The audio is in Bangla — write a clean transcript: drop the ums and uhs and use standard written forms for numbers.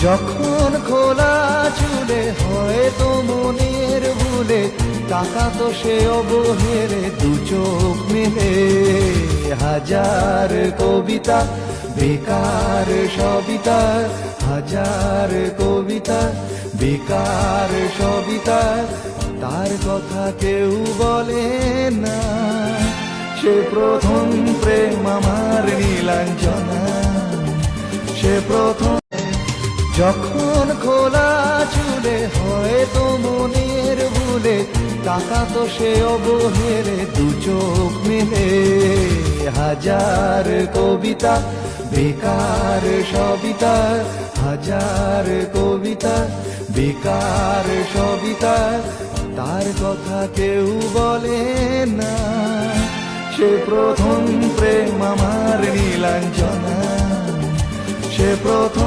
যখন খোলা চুলে হয়তো মনের ভুলে তাকাতো সে অবহেলে দু চোখ মেলে। হাজার কবিতা বেকার সবিতা, হাজার কবিতা বেকার সবিতা, তার কথা কেউ বলে না। সে প্রথম প্রেম আমার নীলাঞ্জনা, সে প্রথম। যখন খোলা চুলে হয়তো মনের ভুলে তাকাতো সে অবহেলে দু চোখ মেলে। হাজার কবিতা বেকার সবিতা, হাজার কবিতা বেকার সবিতা, তার কথা কেউ বলে না। সে প্রথম প্রেম আমার নীলাঞ্জনা, সে প্রথম।